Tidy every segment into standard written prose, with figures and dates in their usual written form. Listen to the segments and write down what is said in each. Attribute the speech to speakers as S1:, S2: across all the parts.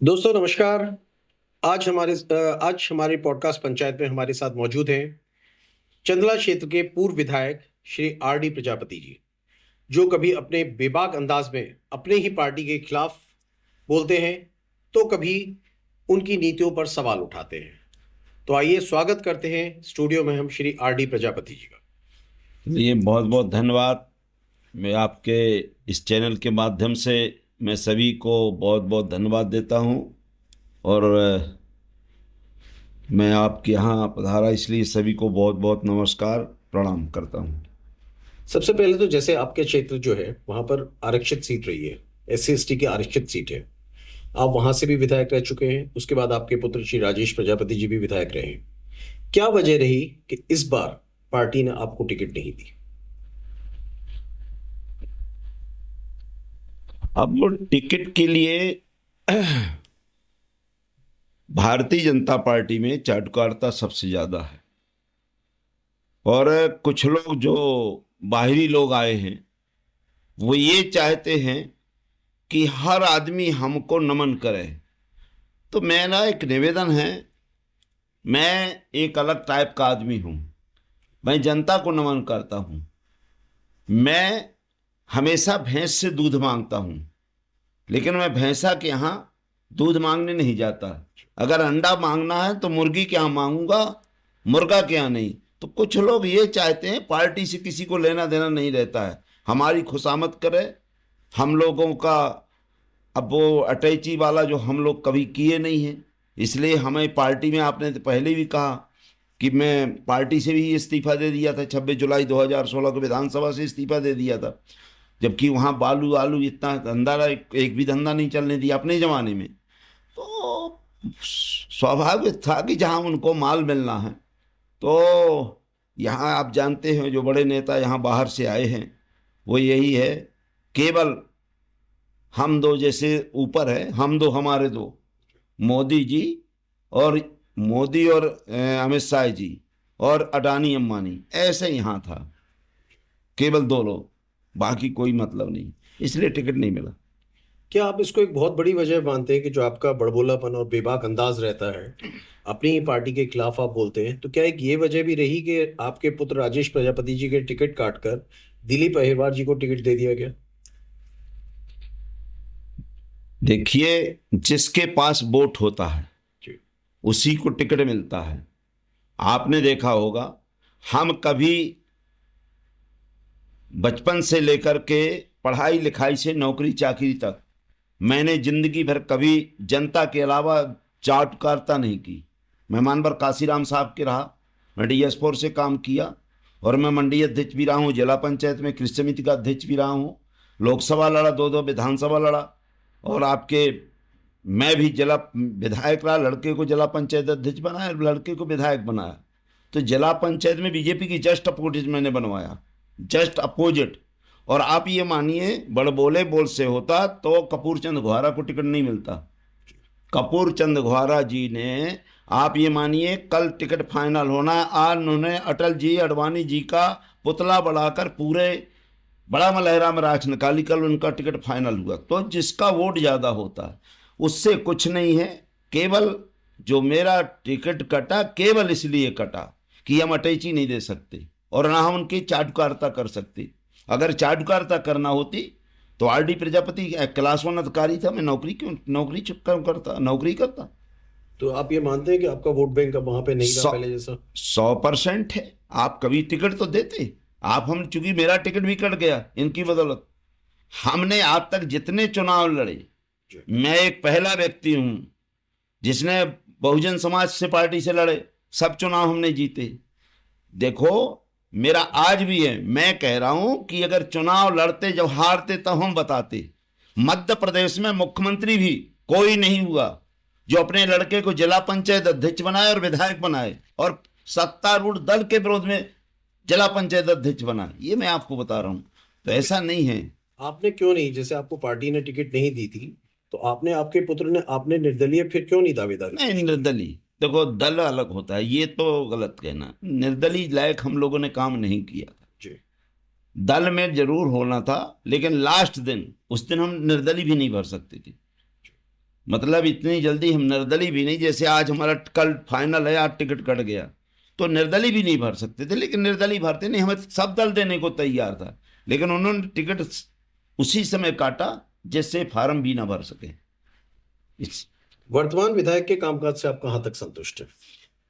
S1: दोस्तों नमस्कार। आज हमारे पॉडकास्ट पंचायत में हमारे साथ मौजूद हैं चंदला क्षेत्र के पूर्व विधायक श्री आर डी प्रजापति जी, जो कभी अपने बेबाक अंदाज में अपने ही पार्टी के खिलाफ बोलते हैं तो कभी उनकी नीतियों पर सवाल उठाते हैं। तो आइए स्वागत करते हैं स्टूडियो में हम श्री आर डी प्रजापति जी का।
S2: ये बहुत बहुत धन्यवाद। मैं आपके इस चैनल के माध्यम से मैं सभी को बहुत बहुत धन्यवाद देता हूँ और मैं आपके यहाँ पधारा इसलिए सभी को बहुत बहुत नमस्कार प्रणाम करता हूँ।
S1: सबसे पहले तो जैसे आपके क्षेत्र जो है वहां पर आरक्षित सीट रही है, SC ST की आरक्षित सीट है। आप वहां से भी विधायक रह चुके हैं, उसके बाद आपके पुत्र श्री राजेश प्रजापति जी भी विधायक रहे हैं। क्या वजह रही कि इस बार पार्टी ने आपको टिकट नहीं दी?
S2: अब वो टिकट के लिए भारतीय जनता पार्टी में चाटुकारिता सबसे ज़्यादा है और कुछ लोग जो बाहरी लोग आए हैं वो ये चाहते हैं कि हर आदमी हमको नमन करे। तो मेरा एक निवेदन है, मैं एक अलग टाइप का आदमी हूँ, मैं जनता को नमन करता हूँ। मैं हमेशा भैंस से दूध मांगता हूँ, लेकिन मैं भैंसा के यहाँ दूध मांगने नहीं जाता। अगर अंडा मांगना है तो मुर्गी के यहाँ मांगूंगा, मुर्गा के यहाँ नहीं। तो कुछ लोग ये चाहते हैं, पार्टी से किसी को लेना देना नहीं रहता है, हमारी खुशामद करे हम लोगों का। अब वो अटैची वाला जो हम लोग कभी किए नहीं हैं, इसलिए हमें पार्टी में, आपने तो पहले भी कहा कि मैं पार्टी से भी इस्तीफा दे दिया था, 26 जुलाई 2016 को विधानसभा से इस्तीफा दे दिया था, जबकि वहाँ बालू आलू इतना धंधा एक भी धंधा नहीं चलने दिया अपने ज़माने में। तो स्वाभाविक था कि जहाँ उनको माल मिलना है, तो यहाँ आप जानते हैं जो बड़े नेता यहाँ बाहर से आए हैं वो यही है, केवल हम दो जैसे ऊपर है, हम दो हमारे दो, मोदी जी और अमित शाह जी और अडानी अंबानी, ऐसे यहाँ था, केवल दो लोग, बाकी कोई मतलब नहीं, इसलिए टिकट नहीं मिला।
S1: क्या आप इसको एक बहुत बड़ी वजह मानते हैं कि जो आपका बड़बोलापन और बेबाक अंदाज रहता है, अपनी ही पार्टी के खिलाफ आप बोलते हैं, तो क्या एक ये वजह भी रही कि आपके पुत्र राजेश प्रजापति जी के टिकट काटकर दिलीप अहिरवार जी को टिकट दे दिया गया?
S2: देखिए, जिसके पास वोट होता है
S1: जी।
S2: उसी को टिकट मिलता है। आपने देखा होगा, हम कभी बचपन से लेकर के पढ़ाई लिखाई से नौकरी चाकरी तक मैंने जिंदगी भर कभी जनता के अलावा चाटुकारिता नहीं की। मैं मानवर काशीराम साहब के रहा, मैं DS4 से काम किया और मैं मंडी अध्यक्ष भी रहा हूँ, जिला पंचायत में कृषि समिति का अध्यक्ष भी रहा हूँ, लोकसभा लड़ा, दो विधानसभा लड़ा, और आपके मैं भी जिला विधायक रहा, लड़के को जिला पंचायत अध्यक्ष बनाया, लड़के को विधायक बनाया। तो जिला पंचायत में बीजेपी की जस्ट अपोजिट मैंने बनवाया, जस्ट अपोजिट। और आप ये मानिए, बड़बोले बोल से होता तो कपूर चंद गुहारा को टिकट नहीं मिलता। कपूर चंद गुहारा जी ने, आप ये मानिए, कल टिकट फाइनल होना है, आज उन्होंने अटल जी अडवाणी जी का पुतला बढ़ाकर पूरे बड़ा मलहरा में राख निकाली, कल उनका टिकट फाइनल हुआ। तो जिसका वोट ज़्यादा होता है उससे कुछ नहीं है, केवल जो मेरा टिकट कटा केवल इसलिए कटा कि हम अटैची नहीं दे सकते और ना हम उनकी चाटुकारिता कर सकते। अगर चाटुकारिता करना होती तो RD प्रजापति क्लास 1 अधिकारी था, मैं नौकरी करता।
S1: तो आप ये मानते हैं कि आपका वोट बैंक अब वहां पे नहीं रहा पहले जैसा?
S2: 100% है। आप कभी टिकट तो देते, आप, हम, चूंकि मेरा टिकट भी कट गया इनकी बदौलत। हमने आज तक जितने चुनाव लड़े, मैं एक पहला व्यक्ति हूं जिसने बहुजन समाज से पार्टी से लड़े, सब चुनाव हमने जीते। देखो, मेरा आज भी है, मैं कह रहा हूं कि अगर चुनाव लड़ते जब हारते तब हम बताते। मध्य प्रदेश में मुख्यमंत्री भी कोई नहीं हुआ जो अपने लड़के को जिला पंचायत अध्यक्ष बनाए और विधायक बनाए और सत्तारूढ़ दल के विरोध में जिला पंचायत अध्यक्ष बनाए। ये मैं आपको बता रहा हूं। तो ऐसा नहीं है।
S1: आपने क्यों नहीं, जैसे आपको पार्टी ने टिकट नहीं दी थी तो आपने, आपके पुत्र ने, आपने निर्दलीय फिर क्यों नहीं दावेदार?
S2: नहीं, निर्दलीय, देखो दल अलग होता है, ये तो गलत कहना। निर्दलीय लायक हम लोगों ने काम नहीं किया था
S1: जी।
S2: दल में जरूर होना था, लेकिन लास्ट दिन, उस दिन हम निर्दलीय भी नहीं भर सकते थे। मतलब इतनी जल्दी हम निर्दलीय भी नहीं, जैसे आज हमारा कल फाइनल है, आज टिकट कट गया तो निर्दलीय भी नहीं भर सकते थे, लेकिन निर्दलीय भरते नहीं, हमें सब दल देने को तैयार था, लेकिन उन्होंने टिकट उसी समय काटा जिससे फार्म भी ना भर सके। इस
S1: वर्तमान विधायक के कामकाज से आप कहाँ तक संतुष्ट हैं?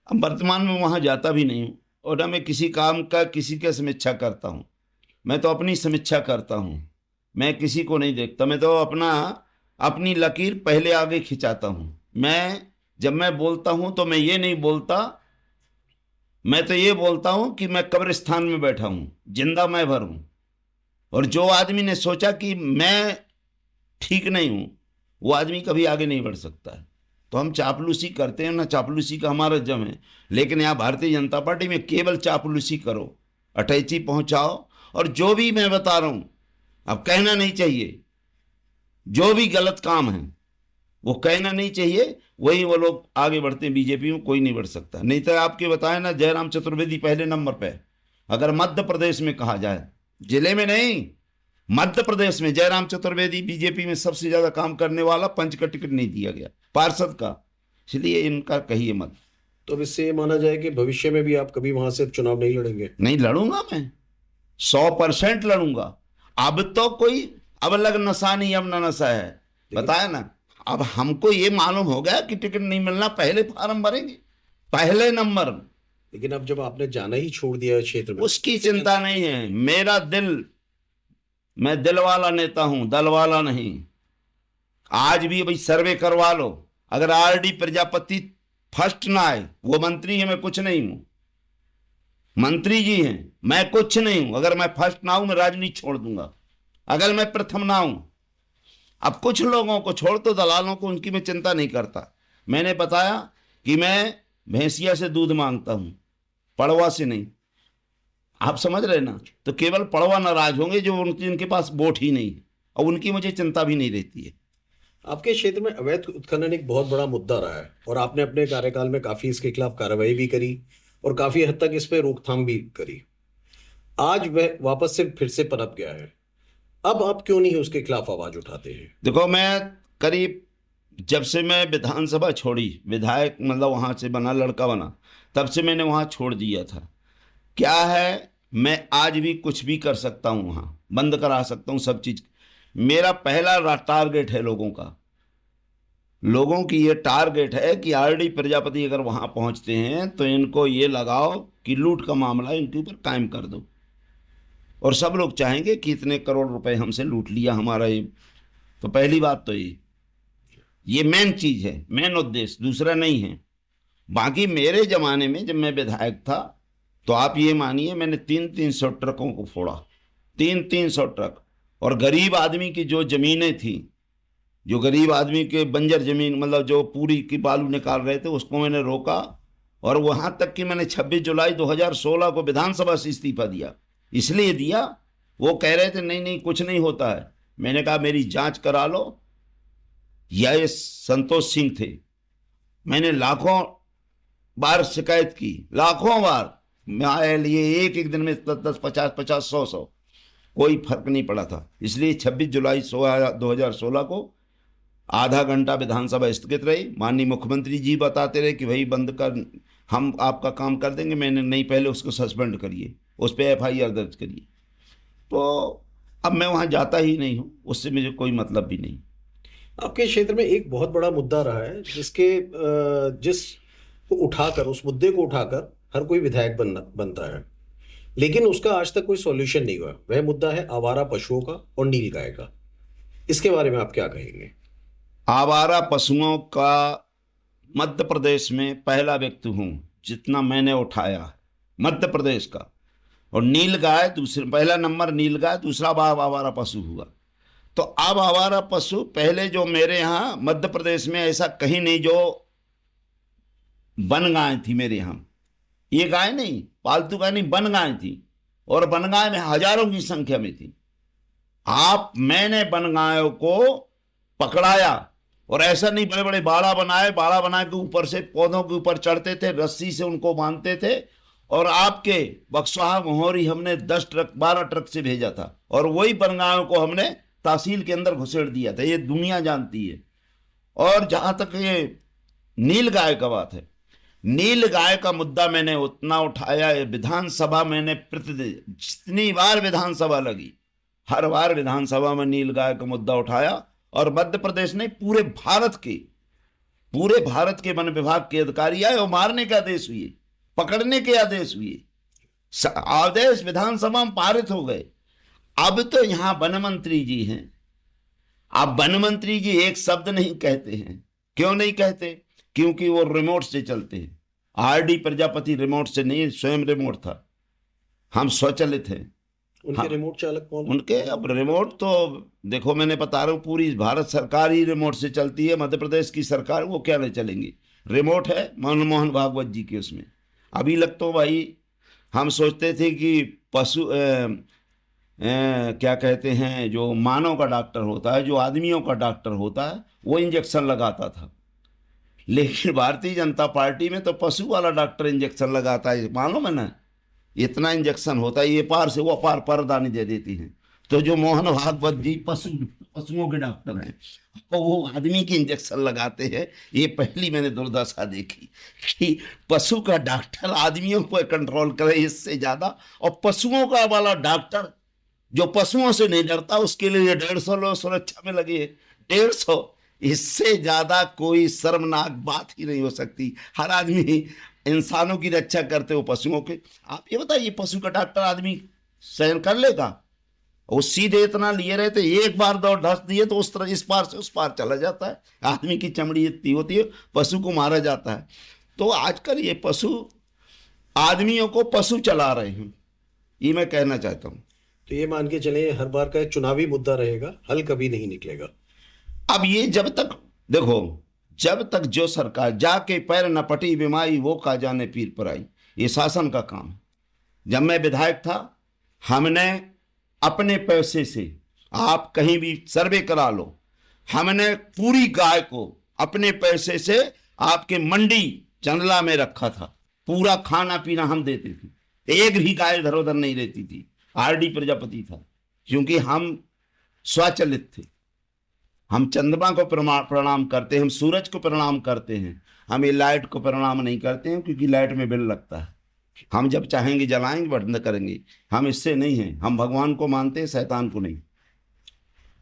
S2: अब वर्तमान में वहां जाता भी नहीं हूँ और ना मैं किसी काम का किसी की समीक्षा करता हूँ। मैं तो अपनी समीक्षा करता हूँ, मैं किसी को नहीं देखता। मैं तो अपनी लकीर पहले आगे खिंचाता हूँ। जब मैं बोलता हूँ तो मैं ये नहीं बोलता, मैं तो ये बोलता हूँ कि मैं कब्रिस्तान में बैठा हूँ, जिंदा मैं भर हूँ। और जो आदमी ने सोचा कि मैं ठीक नहीं हूँ, वो आदमी कभी आगे नहीं बढ़ सकता है। तो हम चापलूसी करते हैं ना, चापलूसी का हमारा जम है, लेकिन यहाँ भारतीय जनता पार्टी में केवल चापलूसी करो, अटैची पहुंचाओ, और जो भी मैं बता रहा हूं अब कहना नहीं चाहिए, जो भी गलत काम है वो कहना नहीं चाहिए, वही वो लोग आगे बढ़ते हैं। बीजेपी में कोई नहीं बढ़ सकता। नहीं तो आपके बताए ना, जयराम चतुर्वेदी पहले नंबर पे। अगर मध्य प्रदेश में कहा जाए, जिले में नहीं, मध्य प्रदेश में जयराम चतुर्वेदी बीजेपी में सबसे ज्यादा काम करने वाला, पंच का टिकट नहीं दिया गया, पार्षद का, इसलिए इनका कहिए मत।
S1: तो अब इससे ये माना जाए कि भविष्य में भी आप कभी वहां से चुनाव नहीं लड़ेंगे?
S2: नहीं लड़ूंगा, मैं 100% लड़ूंगा। अब तो कोई अब लग नशा नहीं, अब ना नशा है, बताया ना। अब हमको ये मालूम हो गया कि टिकट नहीं मिलना, पहले फार्म भरेंगे, पहले नंबर।
S1: लेकिन अब जब आपने जाना ही छोड़ दिया है क्षेत्र में,
S2: उसकी चिंता नहीं है। मेरा दिल, मैं दिल वाला नेता हूं, दल वाला नहीं। आज भी भाई सर्वे करवा लो, अगर आरडी प्रजापति फर्स्ट ना आए, वो मंत्री है, मैं कुछ नहीं हूं, मंत्री जी हैं, मैं कुछ नहीं हूं। अगर मैं फर्स्ट ना हूं, मैं राजनीति छोड़ दूंगा, अगर मैं प्रथम ना हूं। अब कुछ लोगों को छोड़ दो, दलालों को, उनकी मैं चिंता नहीं करता। मैंने बताया कि मैं भैंसिया से दूध मांगता हूं, पड़वा से नहीं। आप समझ रहे ना? तो केवल पड़वा नाराज होंगे जो जिनके पास वोट ही नहीं है, और उनकी मुझे चिंता भी नहीं रहती है।
S1: आपके क्षेत्र में अवैध उत्खनन एक बहुत बड़ा मुद्दा रहा है और आपने अपने कार्यकाल में काफी इसके खिलाफ कार्रवाई भी करी और काफी हद तक इस पे रोकथाम भी करी। आज वह वापस से फिर से पनप गया है। अब आप क्यों नहीं उसके खिलाफ आवाज उठाते हैं?
S2: देखो, मैं करीब जब से मैं विधानसभा छोड़ी, विधायक मतलब वहां से बना, लड़का बना, तब से मैंने वहां छोड़ दिया था। क्या है, मैं आज भी कुछ भी कर सकता हूं, वहां बंद करा सकता हूं सब चीज। मेरा पहला टारगेट है लोगों की ये टारगेट है कि आरडी प्रजापति अगर वहां पहुंचते हैं तो इनको ये लगाओ कि लूट का मामला इनके ऊपर कायम कर दो। और सब लोग चाहेंगे कि इतने करोड़ रुपए हमसे लूट लिया हमारा ये। तो पहली बात तो ये मेन चीज है, मेन उद्देश्य, दूसरा नहीं है। बाकी मेरे जमाने में जब मैं विधायक था, तो आप ये मानिए मैंने 300 ट्रकों को फोड़ा, 300 ट्रक। और गरीब आदमी की जो जमीनें थी, जो गरीब आदमी के बंजर जमीन, मतलब जो पूरी की बालू निकाल रहे थे, उसको मैंने रोका। और वहां तक कि मैंने 26 जुलाई 2016 को विधानसभा से इस्तीफा दिया। इसलिए दिया, वो कह रहे थे नहीं नहीं कुछ नहीं होता है। मैंने कहा मेरी जांच करा लो। ये संतोष सिंह थे, मैंने लाखों बार शिकायत की, लाखों बार। मैं लिए एक दिन में 10, 50, 100 कोई फर्क नहीं पड़ा था। इसलिए 26 जुलाई 2016 को आधा घंटा विधानसभा स्थगित रही। माननीय मुख्यमंत्री जी बताते रहे कि भाई बंद कर, हम आपका काम कर देंगे। मैंने नहीं, पहले उसको सस्पेंड करिए, उस पर FIR दर्ज करिए। तो अब मैं वहां जाता ही नहीं हूं, उससे मुझे कोई मतलब भी नहीं।
S1: आपके क्षेत्र में एक बहुत बड़ा मुद्दा रहा है उस मुद्दे को उठाकर हर कोई विधायक बनता है, लेकिन उसका आज तक कोई सॉल्यूशन नहीं हुआ। वह मुद्दा है आवारा पशुओं का और नीलगाय का। इसके बारे में आप क्या कहेंगे?
S2: आवारा पशुओं का मध्य प्रदेश में पहला व्यक्ति हूं जितना मैंने उठाया, मध्य प्रदेश का। और नीलगाय दूसरे, पहला नंबर नीलगाय, दूसरा बार आवारा पशु हुआ। तो अब आवारा पशु, पहले जो मेरे यहाँ मध्य प्रदेश में ऐसा कहीं नहीं जो वन गाय थी मेरे यहाँ। ये गाय नहीं, पालतू गाय नहीं, वन गाय थी। और वन गाय में हजारों की संख्या में थी। मैंने वन गायों को पकड़ाया, और ऐसा नहीं बड़े बड़े बाड़ा बनाए के ऊपर से पौधों के ऊपर चढ़ते थे, रस्सी से उनको बांधते थे। और आपके बक्सवाहा मोहरी हमने 10 ट्रक 12 ट्रक से भेजा था, और वही वन गायों को हमने तहसील के अंदर घुसेड़ दिया था। ये दुनिया जानती है। और जहां तक ये नील गाय का बात है, नील गाय का मुद्दा मैंने उतना उठाया है विधानसभा, मैंने प्रतिदिन जितनी बार विधानसभा लगी हर बार विधानसभा में नील गाय का मुद्दा उठाया। और मध्य प्रदेश ने पूरे भारत के वन विभाग के अधिकारी आए और मारने के आदेश हुए, पकड़ने के आदेश हुए, आदेश विधानसभा में पारित हो गए। अब तो यहां वन मंत्री जी हैं, अब वन मंत्री जी एक शब्द नहीं कहते हैं। क्यों नहीं कहते? क्योंकि वो रिमोट से चलते हैं। आरडी प्रजापति रिमोट से नहीं, स्वयं रिमोट था, हम स्वचालित हैं।
S1: उनके रिमोट चालक कौन?
S2: उनके अब रिमोट तो देखो, मैंने बता रहा हूँ पूरी भारत सरकार ही रिमोट से चलती है। मध्य प्रदेश की सरकार वो क्या नहीं चलेंगी, रिमोट है मनमोहन भागवत जी के उसमें। अभी लग तो भाई हम सोचते थे कि पशु क्या कहते हैं, जो मानव का डॉक्टर होता है, जो आदमियों का डॉक्टर होता है, वो इंजेक्शन लगाता था। लेकिन भारतीय जनता पार्टी में तो पशु वाला डॉक्टर इंजेक्शन लगाता है। मालूम है ना, इतना इंजेक्शन होता है, ये पार से वो पार परदानी दे देती हैं। तो जो मोहन भागवत जी पशुओं के डॉक्टर हैं, तो वो आदमी के इंजेक्शन लगाते हैं। ये पहली मैंने दुर्दशा देखी कि पशु का डॉक्टर आदमियों पर कंट्रोल करे इससे ज्यादा, और पशुओं का वाला डॉक्टर जो पशुओं से नहीं डरता, उसके लिए 150 लोग सुरक्षा में लगे। 150, इससे ज्यादा कोई शर्मनाक बात ही नहीं हो सकती। हर आदमी इंसानों की रक्षा करते हो, पशुओं के। आप ये बताइए, पशु का डॉक्टर आदमी सहन कर लेगा? वो सीधे इतना लिए रहते, एक बार दौड़ ढस दिए तो उस तरह इस पार से उस पार चला जाता है। आदमी की चमड़ी इतनी होती है, पशु को मारा जाता है। तो आजकल ये पशु आदमियों को पशु चला रहे हैं, ये मैं कहना चाहता हूँ।
S1: तो ये मान के चले हर बार का चुनावी मुद्दा रहेगा, हल कभी नहीं निकलेगा।
S2: अब ये जब तक देखो, जब तक जो सरकार जाके पैर न पटी बिमाई वो का जाने पीर पर आई, ये शासन का काम है। जब मैं विधायक था, हमने अपने पैसे से, आप कहीं भी सर्वे करा लो, हमने पूरी गाय को अपने पैसे से आपके मंडी चंदला में रखा था। पूरा खाना पीना हम देते थे, एक भी गाय इधर उधर नहीं रहती थी। आरडी प्रजापति था, क्योंकि हम स्वचालित थे। हम चंद्रमा को प्रणाम करते हैं, हम सूरज को प्रणाम करते हैं, हम ये लाइट को प्रणाम नहीं करते हैं, क्योंकि लाइट में बिल लगता है। हम जब चाहेंगे जलाएंगे, बंद करेंगे। हम इससे नहीं हैं, हम भगवान को मानते हैं, शैतान को नहीं।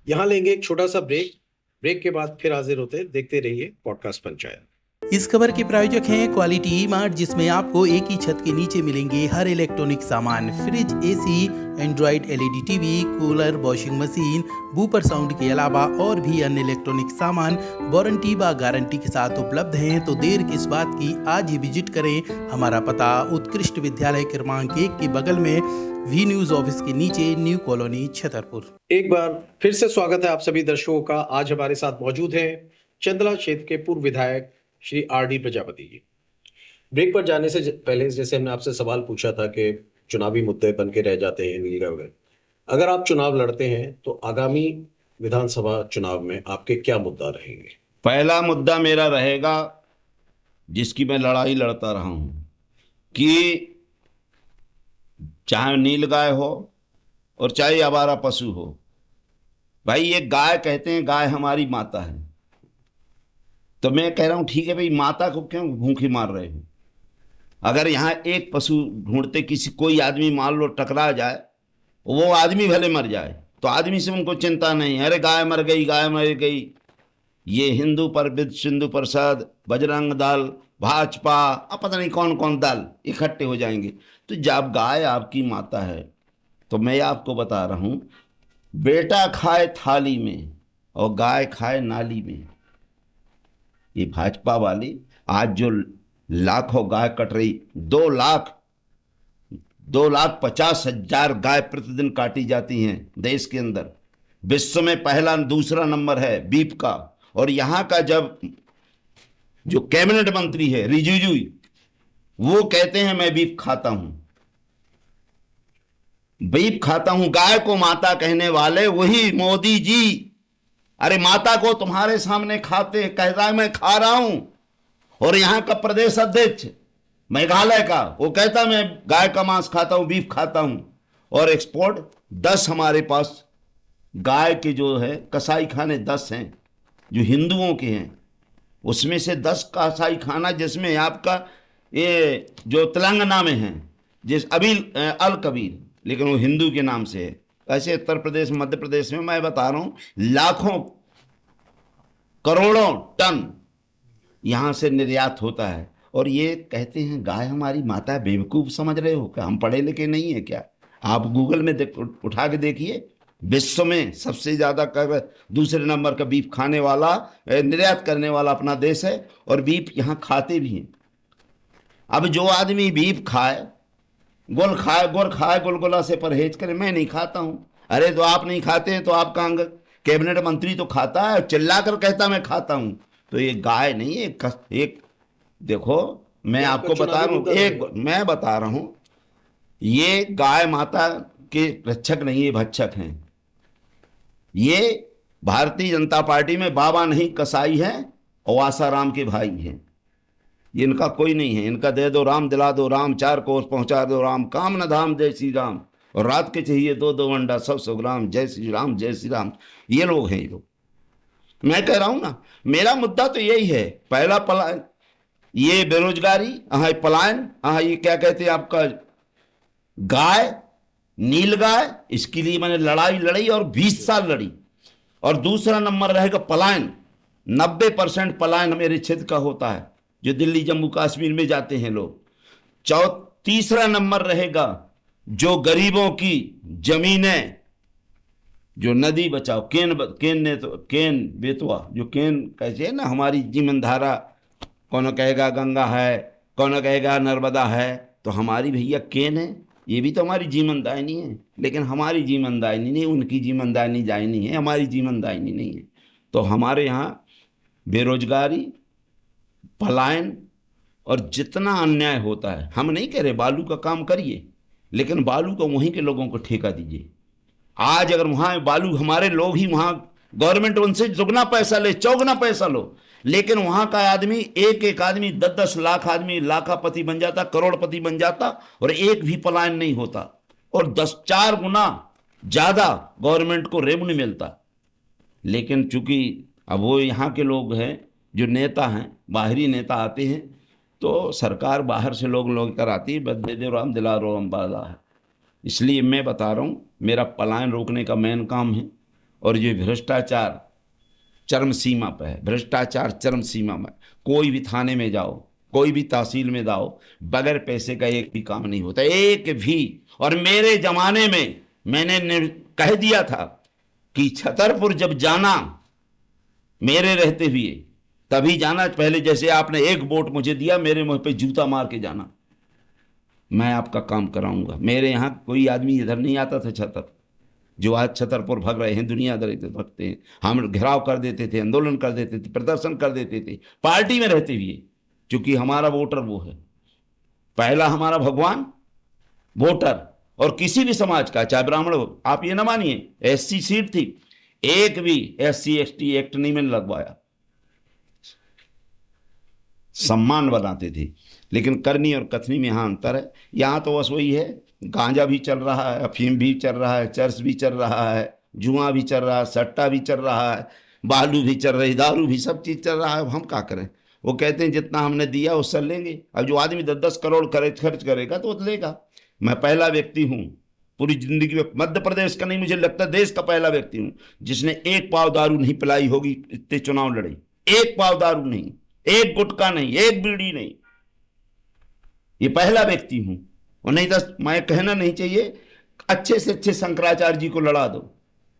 S1: यहाँ लेंगे एक छोटा सा ब्रेक के बाद फिर हाजिर होते हैं। देखते रहिए पॉडकास्ट पंचायत।
S3: इस खबर के प्रायोजक हैं क्वालिटी ई-मार्ट, जिसमें आपको एक ही छत के नीचे मिलेंगे हर इलेक्ट्रॉनिक सामान, fridge, AC, android LED TV, cooler, washing machine, woofer sound के अलावा और भी अन्य इलेक्ट्रॉनिक सामान वारंटी व गारंटी के साथ उपलब्ध हैं। तो देर किस बात की, आज ही विजिट करें। हमारा पता उत्कृष्ट विद्यालय क्रमांक 1 के बगल में, वी न्यूज ऑफिस के नीचे, न्यू कॉलोनी, छतरपुर।
S1: एक बार फिर से स्वागत है आप सभी दर्शकों का। आज हमारे साथ मौजूद हैं चंदला क्षेत्र के पूर्व विधायक श्री आरडी प्रजापति जी। ब्रेक पर जाने से पहले जैसे हमने आपसे सवाल पूछा था कि चुनावी मुद्दे बन के रह जाते हैं नीलगाय वगैरह, अगर आप चुनाव लड़ते हैं तो आगामी विधानसभा चुनाव में आपके क्या मुद्दा रहेंगे?
S2: पहला मुद्दा मेरा रहेगा, जिसकी मैं लड़ाई लड़ता रहा हूं, कि चाहे नीलगाय हो और चाहे आवारा पशु हो, भाई ये गाय कहते हैं, गाय हमारी माता है। तो मैं कह रहा हूं, ठीक है भाई, माता को क्यों भूखी मार रहे हो? अगर यहाँ एक पशु ढूंढते कोई आदमी मान लो टकरा जाए, वो आदमी भले मर जाए तो आदमी से उनको चिंता नहीं, अरे गाय मर गई, गाय मर गई। ये हिंदू परबिद, सिंधु प्रसाद, बजरंग दल, भाजपा, अब पता नहीं कौन कौन दल इकट्ठे हो जाएंगे। तो जब गाय आपकी माता है, तो मैं आपको बता रहा हूं, बेटा खाए थाली में और गाय खाए नाली में। ये भाजपा वाली आज जो लाखों गाय कट रही, 2,50,000 गाय प्रतिदिन काटी जाती हैं देश के अंदर। विश्व में पहला दूसरा नंबर है बीफ का। और यहाँ का जब जो कैबिनेट मंत्री है रिजिजू, वो कहते हैं मैं बीफ खाता हूं, बीफ खाता हूं। गाय को माता कहने वाले वही मोदी जी। अरे माता को तुम्हारे सामने खाते, कहता है मैं खा रहा हूं। और यहां का प्रदेश अध्यक्ष मेघालय का, वो कहता मैं गाय का मांस खाता हूं, बीफ खाता हूं। और एक्सपोर्ट 10 हमारे पास गाय के जो है कसाई खाने 10 हैं जो हिंदुओं के हैं। उसमें से 10 कसाई खाना जिसमें आपका ये जो तेलंगाना में है जिस अभी अल कबीर, लेकिन वो हिंदू के नाम से है। ऐसे उत्तर प्रदेश मध्य प्रदेश में मैं बता रहा हूँ लाखों करोड़ों टन यहाँ से निर्यात होता है। और ये कहते हैं गाय हमारी माता है। बेवकूफ़ समझ रहे हो क्या? हम पढ़े लिखे नहीं है क्या? आप गूगल में उठा के देखिए, विश्व में सबसे ज़्यादा दूसरे नंबर का बीफ खाने वाला निर्यात करने वाला अपना देश है, और बीफ यहाँ खाते भी हैं। अब जो आदमी बीफ खाए, गुल खाए गुलगुला से परहेज करे। मैं नहीं खाता हूँ। अरे तो आप नहीं खाते हैं तो आपका अंग कैबिनेट मंत्री तो खाता है, चिल्ला कर कहता मैं खाता हूँ। तो ये गाय नहीं है, एक देखो मैं आपको बता रहा हूँ, मैं बता रहा हूँ ये गाय माता के रक्षक नहीं है, भक्षक हैं। ये भारतीय जनता पार्टी में बाबा नहीं कसाई है और आसाराम के भाई हैं। इनका कोई नहीं है। इनका दे दो राम दिला दो राम, 4 कोस पहुंचा दो राम, काम न धाम जय श्री राम, और रात के चाहिए 2-2 अंडा 100 ग्राम, जय श्री राम जय श्री राम। ये लोग हैं ये लोग। मैं कह रहा हूं ना, मेरा मुद्दा तो यही है। पहला पलायन, ये बेरोजगारी, पलायन, ये क्या कहते हैं आपका गाय, नील गाय, इसके लिए मैंने लड़ाई लड़ी और 20 साल लड़ी। और दूसरा नंबर रहेगा पलायन। 90% पलायन मेरे क्षेत्र का होता है, जो दिल्ली जम्मू कश्मीर में जाते हैं लोग। तीसरा नंबर रहेगा जो गरीबों की जमीनें, जो नदी बचाओ, केन बेतवा, जो केन कैसे है ना, हमारी जीवन धारा, कौन कहेगा गंगा है, कौन कहेगा नर्मदा है, तो हमारी भैया केन है। ये भी तो हमारी जीवन दायनी है, लेकिन हमारी जीवन दायनी नहीं, उनकी जीवन दायनी है, हमारी जीवन दायनी नहीं है। तो हमारे यहाँ बेरोजगारी, पलायन और जितना अन्याय होता है, हम नहीं कह रहे बालू का काम करिए, लेकिन बालू को वहीं के लोगों को ठेका दीजिए। आज अगर वहाँ बालू हमारे लोग ही, वहाँ गवर्नमेंट उनसे दुगना पैसा ले, चौगुना पैसा लो, लेकिन वहाँ का आदमी, एक आदमी 10-10 लाख आदमी लाखापति बन जाता, करोड़पति बन जाता, और एक भी पलायन नहीं होता, और 10-4 गुना ज़्यादा गवर्नमेंट को रेवेन्यू मिलता। लेकिन चूंकि अब वो यहाँ के लोग हैं जो नेता हैं, बाहरी नेता आते हैं, तो सरकार बाहर से लोग कर आती है, बदले दे राम दिला रो अम्बाला है। इसलिए मैं बता रहा हूँ मेरा पलायन रोकने का मेन काम है। और ये भ्रष्टाचार चरम सीमा पर है, भ्रष्टाचार चरम सीमा में। कोई भी थाने में जाओ, कोई भी तहसील में जाओ, बगैर पैसे का एक भी काम नहीं होता, एक भी। और मेरे जमाने में मैंने कह दिया था कि छतरपुर जब जाना, मेरे रहते हुए तभी जाना। पहले जैसे आपने एक वोट मुझे दिया, मेरे मुंह पे जूता मार के जाना, मैं आपका काम कराऊंगा। मेरे यहाँ कोई आदमी इधर नहीं आता था छतर, जो आज छतरपुर भग रहे हैं, दुनिया भगते हैं। हम घेराव कर देते थे, आंदोलन कर देते थे, प्रदर्शन कर देते थे, पार्टी में रहते हुए, क्योंकि हमारा वोटर वो है। पहला हमारा भगवान वोटर, और किसी भी समाज का, चाहे ब्राह्मण हो। आप ये ना मानिए, SC सीट थी, एक भी SC ST एक्ट नहीं मैंने लगवाया। सम्मान बनाते थे, लेकिन करनी और कथनी में यहाँ अंतर है। यहाँ तो बस वही है, गांजा भी चल रहा है, अफीम भी चल रहा है, चर्च भी चल रहा है, जुआ भी चल रहा है, सट्टा भी चल रहा है, बालू भी चल रही, दारू भी, सब चीज़ चल रहा है। अब हम क्या करें? वो कहते हैं जितना हमने दिया उससे लेंगे। अब जो आदमी 10-10 करोड़ खर्च करेगा तो वो लेगा। मैं पहला व्यक्ति हूँ पूरी जिंदगी में, मध्य प्रदेश का नहीं, मुझे लगता है देश का पहला व्यक्ति हूँ जिसने एक पाव दारू नहीं पिलाई होगी। इतने चुनाव लड़े, एक पाव दारू नहीं, एक गुटखा नहीं, एक बीड़ी नहीं, ये पहला व्यक्ति हूं। और नहीं तो मैं कहना नहीं चाहिए, अच्छे से अच्छे शंकराचार्य जी को लड़ा दो,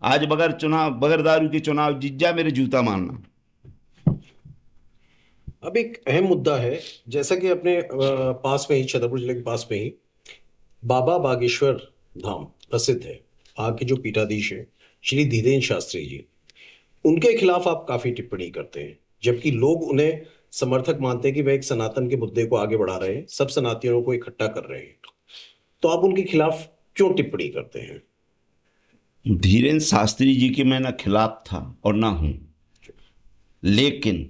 S2: आज बगैर दारू के चुनाव जीत जा, मेरे जूता मारना।
S1: अब एक अहम मुद्दा है, जैसा कि अपने पास में ही, छतरपुर जिले के पास में ही बाबा बागेश्वर धाम प्रसिद्ध है। वहाँ के जो पीठाधीश है श्री धीरेन्द्र शास्त्री जी, उनके खिलाफ आप काफी टिप्पणी करते हैं, जबकि लोग उन्हें समर्थक मानते हैं कि वह एक सनातन के मुद्दे को आगे बढ़ा रहे हैं, सब सनातनियों को इकट्ठा कर रहे हैं। तो आप उनके खिलाफ क्यों टिप्पणी करते हैं?
S2: धीरेन्द्र शास्त्री जी के मैं ना खिलाफ था और ना हूं, लेकिन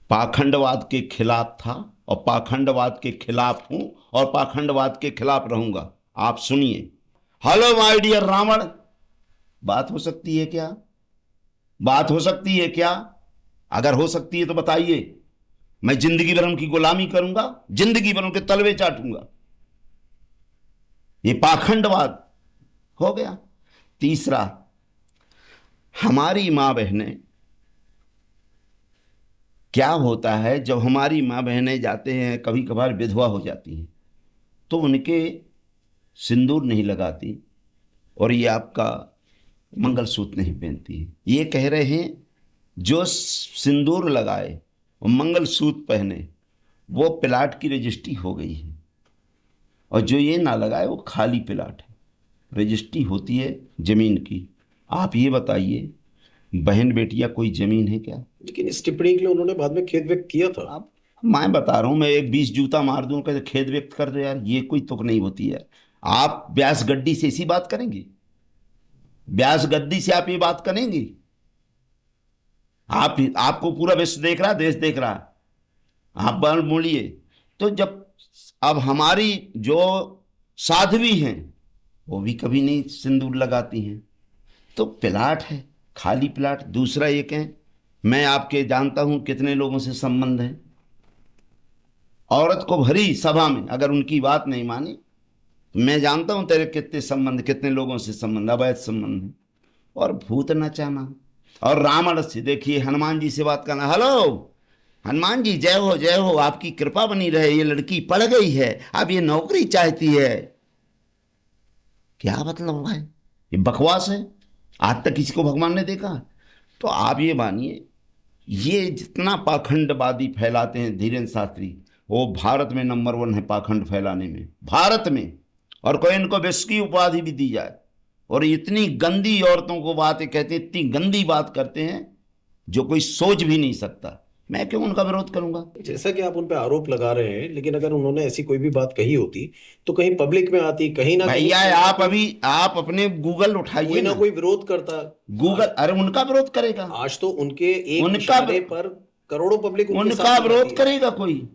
S2: पाखंडवाद के खिलाफ था और पाखंडवाद के खिलाफ हूं और पाखंडवाद के खिलाफ रहूंगा। आप सुनिए। हेलो माय डियर रावण, बात हो सकती है क्या? बात हो सकती है क्या? अगर हो सकती है तो बताइए। मैं जिंदगी भर उनकी गुलामी करूंगा, जिंदगी भर उनके तलवे चाटूंगा। ये पाखंडवाद हो गया। तीसरा, हमारी मां बहनें, क्या होता है जब हमारी मां बहनें जाते हैं, कभी कभार विधवा हो जाती हैं, तो उनके सिंदूर नहीं लगाती और ये आपका मंगलसूत्र नहीं पहनती है। ये कह रहे हैं जो सिंदूर लगाए और मंगलसूत्र पहने वो प्लाट की रजिस्ट्री हो गई है, और जो ये ना लगाए वो खाली प्लाट है। रजिस्ट्री होती है जमीन की। आप ये बताइए, बहन बेटियां कोई जमीन है क्या?
S1: लेकिन इस टिप्पणी के लिए उन्होंने बाद में खेद व्यक्त किया था।
S2: अब मैं बता रहा हूं, मैं एक 20 जूता मार दूं, कहते खेद व्यक्त कर दो यार, ये कोई तुक नहीं होती है। आप व्यास गद्दी से इसी बात करेंगे? व्यास गद्दी से आप ये बात करेंगे? आपको पूरा विश्व देख रहा, देश देख रहा, आप बाल बोलिए। तो जब अब हमारी जो साध्वी हैं वो भी कभी नहीं सिंदूर लगाती हैं, तो प्लाट है, खाली प्लाट। दूसरा ये कहें, मैं आपके जानता हूं कितने लोगों से संबंध है, औरत को भरी सभा में अगर उनकी बात नहीं मानी, मैं जानता हूं तेरे कितने संबंध, कितने लोगों से संबंध, अवैध संबंध है। और भूत नचाना, और रावण से, देखिए हनुमान जी से बात करना, हेलो हनुमान जी जय हो, आपकी कृपा बनी रहे, ये लड़की पढ़ गई है, अब ये नौकरी चाहती है। क्या मतलब है? ये बकवास है। आज तक किसी को भगवान ने देखा? तो आप ये मानिए, ये जितना पाखंडवादी फैलाते हैं धीरेन्द्र शास्त्री, वो भारत में नंबर 1 है पाखंड फैलाने में, भारत में। और कोई इनको विश्व की उपाधि भी दी जाए। और इतनी गंदी औरतों को बातें कहते हैं, इतनी गंदी बात करते हैं जो कोई सोच भी नहीं सकता। मैं क्यों उनका विरोध करूंगा?
S1: जैसा कि आप उन पे आरोप लगा रहे हैं, लेकिन अगर उन्होंने ऐसी कोई भी बात कही होती तो कहीं पब्लिक में आती, कहीं ना कहीं
S2: भैया आप अपने गूगल उठाइए
S1: कोई ना कोई विरोध करता।
S2: गूगल, अरे उनका विरोध करेगा?
S1: आज तो उनके एक इशारे पर करोड़ों पब्लिक
S2: उनका विरोध करेगा कोई?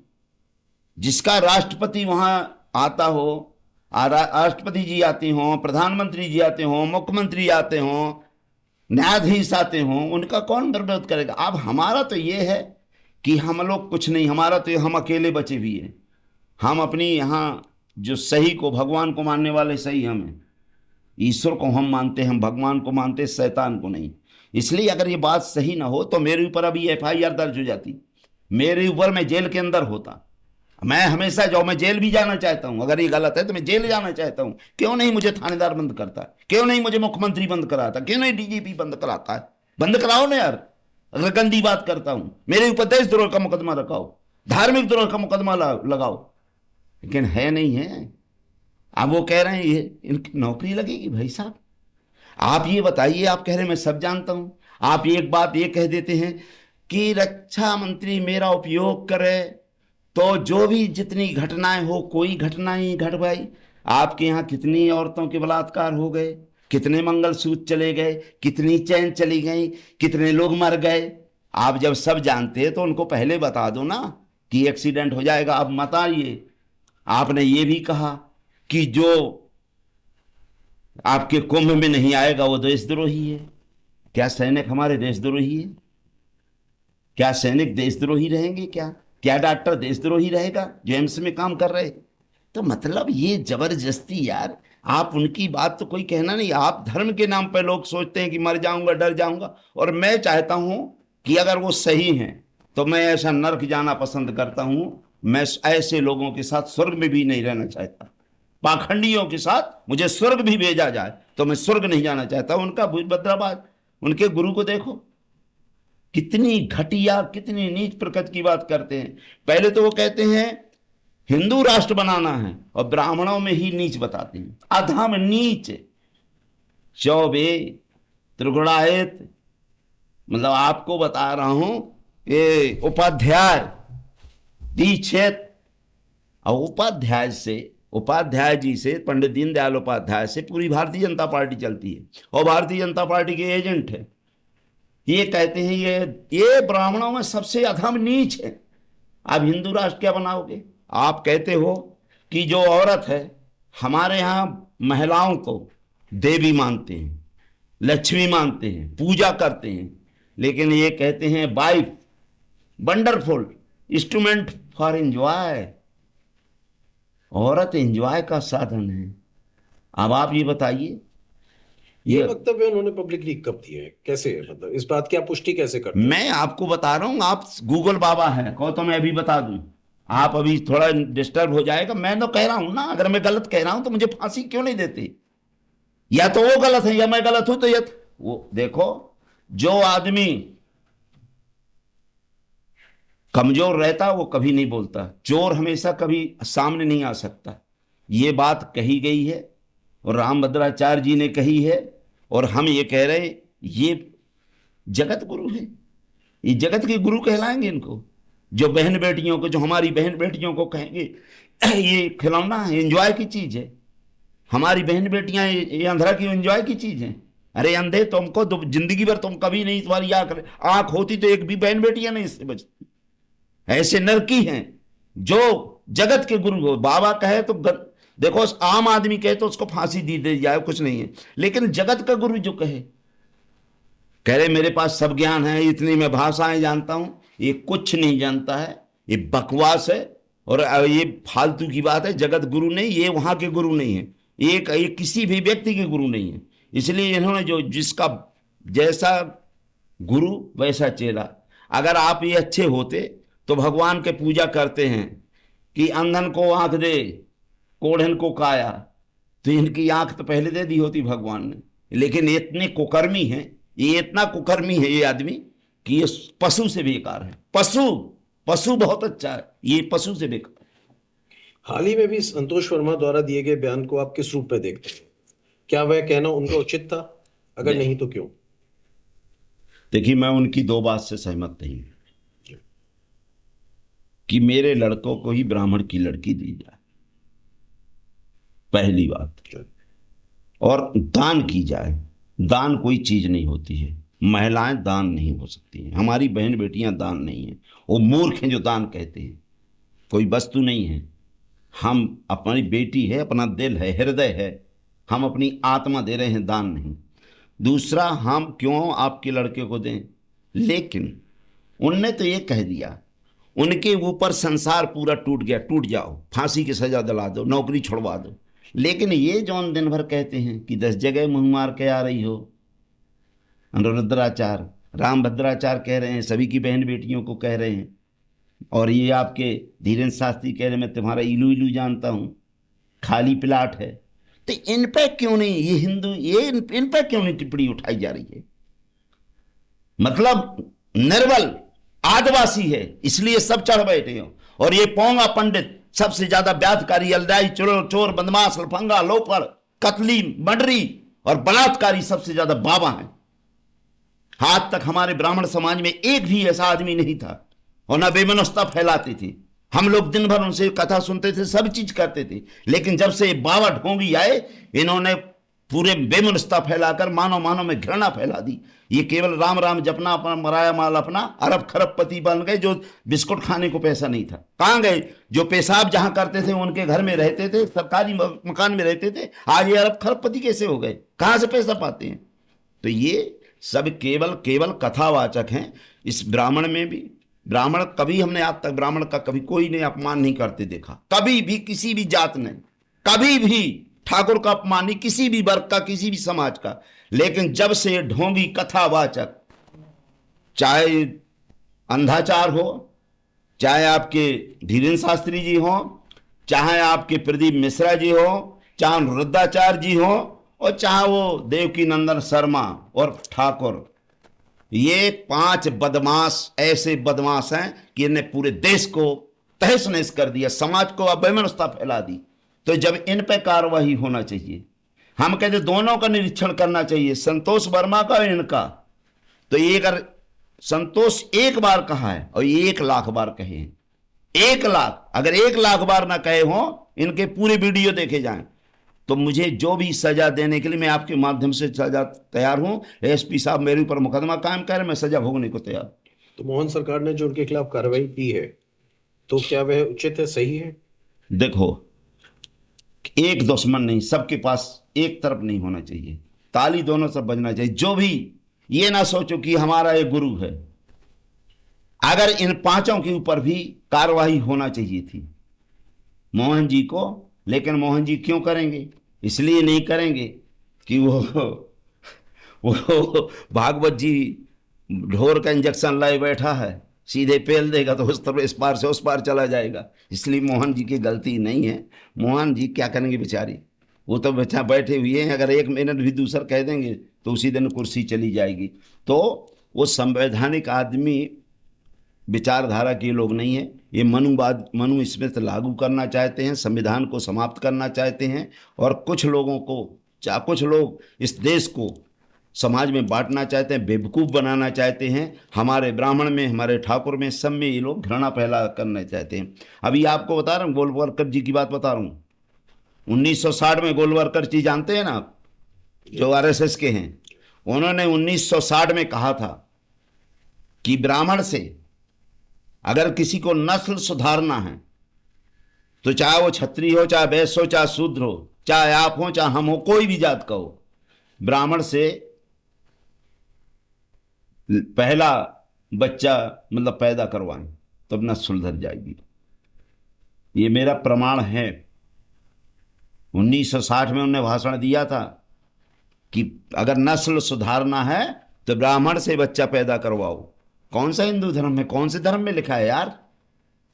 S2: जिसका राष्ट्रपति वहां आता हो, राष्ट्रपति जी आते हों, प्रधानमंत्री जी आते हों, मुख्यमंत्री आते हों, न्यायाधीश आते हों, उनका कौन विरोध करेगा? अब हमारा तो ये है कि हम लोग कुछ नहीं, हमारा तो हम अकेले बचे हुए हैं। हम अपनी यहाँ जो सही को, भगवान को मानने वाले सही हम हैं, ईश्वर को हम मानते हैं, हम भगवान को मानते, शैतान को नहीं। इसलिए अगर ये बात सही ना हो तो मेरे ऊपर अभी FIR दर्ज हो जाती, मेरे ऊपर मैं जेल के अंदर होता। मैं हमेशा जाऊँ, मैं जेल भी जाना चाहता हूँ, अगर ये गलत है तो मैं जेल जाना चाहता हूँ। क्यों नहीं मुझे थानेदार बंद करता है? क्यों नहीं मुझे मुख्यमंत्री बंद कराता? क्यों नहीं DGP बंद कराता है? बंद कराओ ना यार। अगर गंदी बात करता हूं, मेरे ऊपर देशद्रोह का मुकदमा रखाओ, धार्मिक द्रोह का मुकदमा लगाओ, लेकिन है नहीं है। अब वो कह रहे हैं ये इनकी नौकरी लगेगी। भाई साहब आप ये बताइए, आप कह रहे हैं मैं सब जानता हूं, आप एक बात ये कह देते हैं कि रक्षा मंत्री मेरा उपयोग करे तो जो भी जितनी घटनाएं हो, कोई घटना ही घट भाई। आपके यहाँ कितनी औरतों के बलात्कार हो गए, कितने मंगलसूत्र चले गए, कितनी चैन चली गई, कितने लोग मर गए। आप जब सब जानते हैं तो उनको पहले बता दो ना कि एक्सीडेंट हो जाएगा। अब मत आइए। आपने ये भी कहा कि जो आपके कुंभ में नहीं आएगा वो देशद्रोही है। क्या सैनिक हमारे देशद्रोही है? क्या सैनिक देशद्रोही रहेंगे? क्या डॉक्टर देशद्रोही रहेगा जो एम्स में काम कर रहे? तो मतलब ये जबरदस्ती यार, आप उनकी बात तो कोई कहना नहीं। आप धर्म के नाम पर लोग सोचते हैं कि मर जाऊंगा, डर जाऊंगा, और मैं चाहता हूं कि अगर वो सही हैं तो मैं ऐसा नर्क जाना पसंद करता हूं। मैं ऐसे लोगों के साथ स्वर्ग में भी नहीं रहना चाहता। पाखंडियों के साथ मुझे स्वर्ग भी भेजा जाए तो मैं स्वर्ग नहीं जाना चाहता। उनका भद्राबाज, उनके गुरु को देखो कितनी घटिया, कितनी नीच प्रकृति की बात करते हैं। पहले तो वो कहते हैं हिंदू राष्ट्र बनाना है और ब्राह्मणों में ही नीच बताते हैं, अधम नीच, चौबे, त्रिगुणायत। मतलब आपको बता रहा हूं, ये उपाध्याय, दीक्षित, और उपाध्याय जी से, पंडित दीनदयाल उपाध्याय से पूरी भारतीय जनता पार्टी चलती है और भारतीय जनता पार्टी के एजेंट है। ये कहते हैं ये ब्राह्मणों में सबसे अधम नीच है। आप हिंदू राष्ट्र क्या बनाओगे? आप कहते हो कि जो औरत है, हमारे यहाँ महिलाओं को देवी मानते हैं, लक्ष्मी मानते हैं, पूजा करते हैं, लेकिन ये कहते हैं wife, wonderful instrument for enjoy. औरत एंजॉय का साधन है। अब आप ये बताइए,
S1: ये वक्तव्य उन्होंने पब्लिकली कब दिए हैं, कैसे, मतलब इस बात की आप पुष्टि कैसे करते हैं?
S2: मैं आपको बता रहा हूं, आप गूगल बाबा हैं, कहो तो मैं अभी बता दूं। आप अभी थोड़ा डिस्टर्ब हो जाएगा। मैं तो कह रहा हूं ना, अगर मैं गलत कह रहा हूं तो मुझे फांसी क्यों नहीं देते? या तो वो गलत है या मैं गलत हूं। तो ये वो देखो, जो आदमी कमजोर रहता वो कभी नहीं बोलता, चोर हमेशा कभी सामने नहीं आ सकता। ये बात कही गई है और रामभद्राचार्य जी ने कही है, और हम ये कह रहे हैं ये जगत गुरु है, ये जगत के गुरु कहलाएंगे इनको। जो बहन बेटियों को, जो हमारी बहन बेटियों को कहेंगे ये खिलौना है, एंजॉय की चीज है, हमारी बहन बेटियां ये अंधरा की एंजॉय की चीज है। अरे अंधे, तुमको जिंदगी भर तुम कभी नहीं, तुम्हारी आंख होती तो एक भी बहन बेटियां नहीं इससे बचती। ऐसे नरकी हैं जो जगत के गुरु हो। बाबा कहे तो देखो, आम आदमी कहे तो उसको फांसी दी जाए, कुछ नहीं है। लेकिन जगत का गुरु जो कह रहे मेरे पास सब ज्ञान है, इतनी मैं भाषाएं जानता हूं, ये कुछ नहीं जानता है, ये बकवास है और ये फालतू की बात है। जगत गुरु नहीं, ये वहां के गुरु नहीं है, ये किसी भी व्यक्ति के गुरु नहीं है। इसलिए इन्होंने जो जिसका जैसा गुरु वैसा चेला। अगर आप ये अच्छे होते तो भगवान के पूजा करते हैं कि अंधन को आंख दे, कोढ़न को काया, तो इनकी आंख तो पहले दे दी होती भगवान ने। लेकिन ये इतने कुकर्मी हैं, ये इतना कुकर्मी है ये आदमी कि ये पशु से बेकार है। पशु बहुत अच्छा है, ये पशु से बेकार।
S1: हाल ही में भी संतोष वर्मा द्वारा दिए गए बयान को आप किस रूप में देखते हैं? क्या वह कहना उनका उचित था? अगर नहीं तो क्यों?
S2: देखिए, मैं उनकी दो बात से सहमत नहीं हूं कि मेरे लड़कों को ही ब्राह्मण की लड़की दी जाए, पहली बात। और दान की जाए। दान कोई चीज नहीं होती है, महिलाएं दान नहीं हो सकती हैं, हमारी बहन बेटियां दान नहीं है। वो मूर्ख हैं जो दान कहते हैं, कोई वस्तु नहीं है। हम अपनी बेटी है, अपना दिल है, हृदय है, हम अपनी आत्मा दे रहे हैं, दान नहीं। दूसरा, हम क्यों आपके लड़के को दें? लेकिन उनने तो ये कह दिया, उनके ऊपर संसार पूरा टूट गया, टूट जाओ, फांसी की सजा दिला दो, नौकरी छुड़वा दो। लेकिन ये जौन दिन भर कहते हैं कि 10 जगह मुंह मार के आ रही हो, अनुरुद्राचार्य, रामभद्राचार्य कह रहे हैं, सभी की बहन बेटियों को कह रहे हैं, और ये आपके धीरेन्द्र शास्त्री कह रहे हैं मैं तुम्हारा इलू इलू जानता हूं, खाली प्लाट है। तो इन पे क्यों नहीं, ये हिंदू, ये इन पे क्यों नहीं टिप्पणी उठाई जा रही है? मतलब निर्बल आदिवासी है इसलिए सब चढ़ बैठे हो। और ये पोंगा पंडित सबसे ज्यादा व्याधकारी, अलदाई, चोर, बदमाश, लफंगा, लोफर, कतली, मर्डरी और बलात्कारी सबसे ज्यादा बाबा हैं। आज तक हमारे ब्राह्मण समाज में एक भी ऐसा आदमी नहीं था, और ना बेमनस्ता फैलाते थे। हम लोग दिन भर उनसे कथा सुनते थे, सब चीज करते थे। लेकिन जब से बाबा ढोंगी आए, इन्होंने पूरे बेमनस्ता फैलाकर मानव में घृणा फैला दी। ये केवल राम राम जपना, अपना मराया माल अपना, अरब खरबपति बन गए। जो बिस्कुट खाने को पैसा नहीं था, कहां गए? जो पेशाब जहां करते थे उनके घर में रहते थे, सरकारी मकान में रहते थे, आज ये अरब खरबपति कैसे हो गए? कहां से पैसा पाते हैं? तो ये सब केवल कथावाचक हैं। इस ब्राह्मण में भी, ब्राह्मण कभी, हमने आज तक ब्राह्मण का कभी कोई ने अपमान नहीं करते देखा, कभी भी, किसी भी जात ने, कभी भी ठाकुर का अपमान नहीं, किसी भी वर्ग का, किसी भी समाज का। लेकिन जब से ढोंगी कथावाचक, चाहे अंधाचार हो, चाहे आपके धीरेन्द्र शास्त्री जी हो, चाहे आपके प्रदीप मिश्रा जी हो, चाहे रुद्राचार्य जी हो, और चाहे वो देवकी नंदन शर्मा और ठाकुर, ये 5 बदमाश ऐसे बदमाश हैं कि इन्हें पूरे देश को तहस नहस कर दिया, समाज को अव्यवस्था फैला दी। तो जब इन पे कार्रवाई होना चाहिए, हम कहते दोनों का निरीक्षण करना चाहिए, संतोष वर्मा का और इनका। तो ये अगर संतोष एक बार कहा है और 1 लाख बार कहे हैं, 1 लाख, अगर 1 लाख बार ना कहे हो, इनके पूरे वीडियो देखे जाएं, तो मुझे जो भी सजा देने के लिए मैं आपके माध्यम से सजा तैयार हूं। एसपी साहब मेरे ऊपर मुकदमा कायम कर, मैं सजा भोगने को तैयार।
S1: तो मोहन सरकार ने जो उनके खिलाफ कार्रवाई की है, तो क्या वह उचित है, सही है?
S2: देखो, एक दुश्मन नहीं, सबके पास एक तरफ नहीं होना चाहिए, ताली दोनों सब बजना चाहिए। जो भी ये ना सोचो कि हमारा एक गुरु है, अगर इन पांचों के ऊपर भी कार्रवाई होना चाहिए थी मोहन जी को, लेकिन मोहन जी क्यों करेंगे? इसलिए नहीं करेंगे कि वो भागवत जी ढोर का इंजेक्शन लाए बैठा है, सीधे पेल देगा तो उस तरफ इस पार से उस पार चला जाएगा। इसलिए मोहन जी की गलती नहीं है। मोहन जी क्या करेंगे बेचारी, वो तो बच्चा बैठे हुए हैं, अगर एक मिनट भी दूसरा कह देंगे तो उसी दिन कुर्सी चली जाएगी। तो वो संवैधानिक आदमी विचारधारा के लोग नहीं है। ये मनु स्मृत लागू करना चाहते हैं, संविधान को समाप्त करना चाहते हैं, और कुछ लोग इस देश को समाज में बांटना चाहते हैं, बेवकूफ़ बनाना चाहते हैं। हमारे ब्राह्मण में, हमारे ठाकुर में, सब में ये लोग घृणा फैला करना चाहते हैं। अभी आपको बता रहा हूँ, गोलवलकर जी की बात बता रहा हूँ। 1960 में गोलवलकर जी जानते हैं ना आप, जो आरएसएस के हैं, उन्होंने 1960 में कहा था कि ब्राह्मण से अगर किसी को नस्ल सुधारना है तो चाहे वो क्षत्रिय हो, चाहे वैश्य हो, चाहे शूद्र हो, चाहे आप हो, चाहे हम हो, कोई भी जात का हो, ब्राह्मण से पहला बच्चा मतलब पैदा करवाएं तब नस्ल सुधर जाएगी। ये मेरा प्रमाण है। 1960 में उन्होंने भाषण दिया था कि अगर नस्ल सुधारना है तो ब्राह्मण से बच्चा पैदा करवाओ। कौन सा हिंदू धर्म में, कौन से धर्म में लिखा है यार?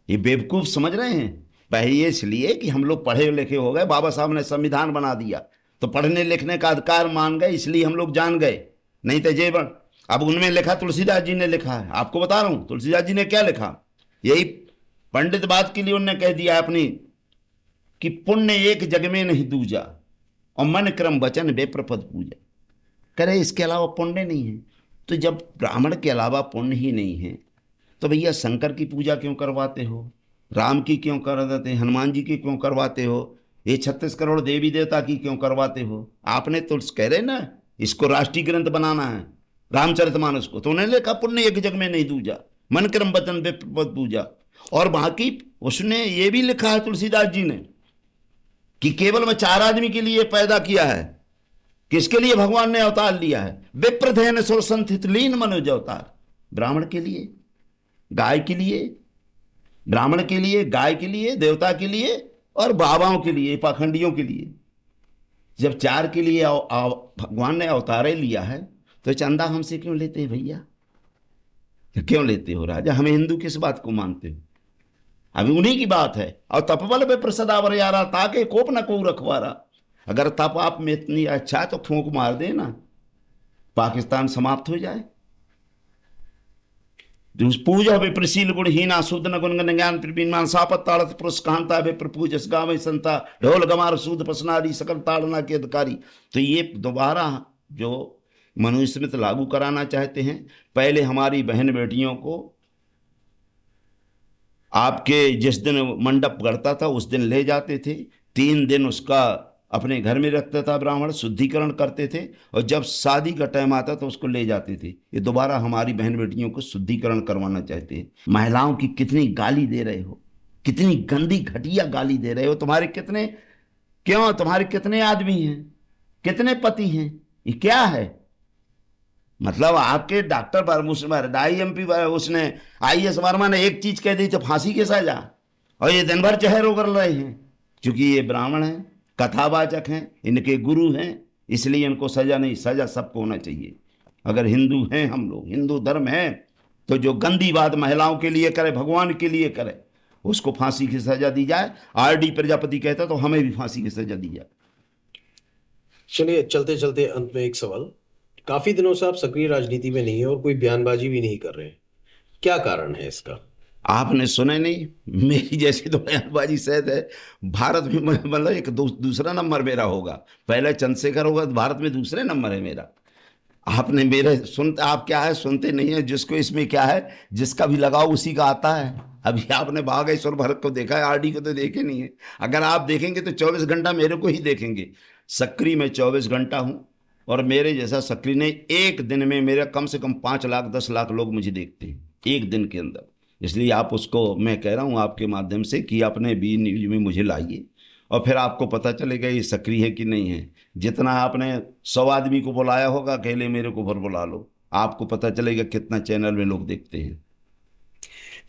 S2: ये बेवकूफ समझ रहे हैं। पहले इसलिए कि हम लोग पढ़े लिखे हो गए, बाबा साहब ने संविधान बना दिया तो पढ़ने लिखने का अधिकार मान गए, इसलिए हम लोग जान गए। नहीं तो जेबन अब उनमें लिखा, तुलसीदास जी ने लिखा है, आपको बता रहा हूं तुलसीदास जी ने क्या लिखा। यही पंडित बात के लिए उन्होंने कह दिया अपनी कि पुण्य एक जग में नहीं दूजा और मन क्रम वचन बेप्रपद पूजा। करे इसके अलावा पुण्य नहीं है। तो जब ब्राह्मण के अलावा पुण्य ही नहीं है तो भैया शंकर की पूजा क्यों करवाते हो, राम की क्यों करवाते, हनुमान जी की क्यों करवाते हो, ये 36 करोड़ देवी देवता की क्यों करवाते हो? आपने तो कह रहे ना इसको राष्ट्रीय ग्रंथ बनाना है, रामचरितमानस को, तो उन्होंने लिखा पुण्य एक जग में नहीं दूजा, मन क्रम वचन बेप्रपद पूजा। और बाकी उसने ये भी लिखा है तुलसीदास जी ने कि केवल मैं 4 आदमी के लिए पैदा किया है। किसके लिए भगवान ने अवतार लिया है? विप्रधेन सुर संथित लीन मनोज अवतार। ब्राह्मण के लिए, गाय के लिए, ब्राह्मण के लिए, गाय के लिए, देवता के लिए और बाबाओं के लिए, पाखंडियों के लिए। जब 4 के लिए भगवान ने अवतार लिया है तो चंदा हमसे क्यों लेते हैं भैया? क्यों लेते हो राजा? हमें हिंदू किस बात को मानते हो? अभी उन्हीं की बात है। और तपबल पे प्रसदावर यारा ताके कोप न को रखवारा। अगर तप आप में इतनी अच्छा है तो फूंक मार देना, पाकिस्तान समाप्त हो जाए। पूजा वे प्रशील गुणहीना शुद्ध न गुण ज्ञान प्रवीण सापत ताड़त पुरुष कांता वे प्रपूजस गावे संता ढोल गमार सूद पसनारी सकल ताड़ना के अधिकारी। तो ये दोबारा जो मनुस्मृति लागू कराना चाहते हैं, पहले हमारी बहन बेटियों को आपके जिस दिन मंडप गढ़ता था उस दिन ले जाते थे, 3 दिन उसका अपने घर में रखता था ब्राह्मण, शुद्धिकरण करते थे, और जब शादी का टाइम आता तो उसको ले जाते थे। ये दोबारा हमारी बहन बेटियों को शुद्धिकरण करवाना चाहते हैं। महिलाओं की कितनी गाली दे रहे हो, कितनी गंदी घटिया गाली दे रहे हो। तुम्हारे कितने आदमी हैं, कितने पति हैं, ये क्या है? मतलब आपके डॉक्टर IMP उसने IAS वर्मा ने एक चीज कह दी तो फांसी की सजा, और ये दिन भर चेहरे उगल रहे हैं क्योंकि ये ब्राह्मण हैं, कथावाचक हैं, इनके गुरु हैं, इसलिए इनको सजा नहीं, सजा सबको होना चाहिए। अगर हिंदू हैं, हम लोग हिंदू धर्म है, तो जो गंदी बात महिलाओं के लिए करे, भगवान के लिए करे, उसको फांसी की सजा दी जाए। RD प्रजापति कहता तो हमें भी फांसी की सजा दी जाए।
S1: चलिए चलते चलते अंत में एक सवाल, काफी दिनों से आप सक्रिय राजनीति में नहीं है और कोई बयानबाजी भी नहीं कर रहे हैं, क्या कारण है इसका?
S2: आपने सुने नहीं? मेरी जैसी तो बयानबाजी शायद है भारत में, मतलब एक दूसरा नंबर मेरा होगा। पहले चंद्रशेखर होगा तो भारत में दूसरे नंबर है मेरा। आपने मेरे सुनते, आप क्या है सुनते नहीं है। जिसको इसमें क्या है, जिसका भी लगाओ उसी का आता है। अभी आपने बागेश्वर भरत को देखा है, RD को तो देखे नहीं है। अगर आप देखेंगे तो 24 घंटा मेरे को ही देखेंगे। सक्रिय में 24 घंटा हूँ, और मेरे जैसा सक्रिय नहीं, एक दिन में मेरा कम से कम 5 लाख 10 लाख लोग मुझे देखते हैं एक दिन के अंदर। इसलिए आप उसको, मैं कह रहा हूँ आपके माध्यम से कि अपने बी न्यूज में मुझे लाइए, और फिर आपको पता चलेगा ये सक्रिय है कि नहीं है। जितना आपने 100 आदमी को बुलाया होगा, अकेले मेरे को भर बुला लो, आपको पता चलेगा कितना चैनल में लोग देखते हैं।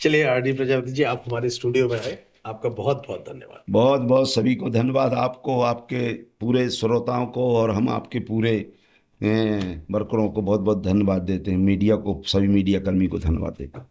S1: चलिए आरडी प्रजापति जी, आप हमारे स्टूडियो में आए, आपका बहुत बहुत धन्यवाद।
S2: बहुत बहुत सभी को धन्यवाद, आपको, आपके पूरे श्रोताओं को, और हम आपके पूरे वर्करों को बहुत बहुत धन्यवाद देते हैं। मीडिया को, सभी मीडिया कर्मी को धन्यवाद देते हैं।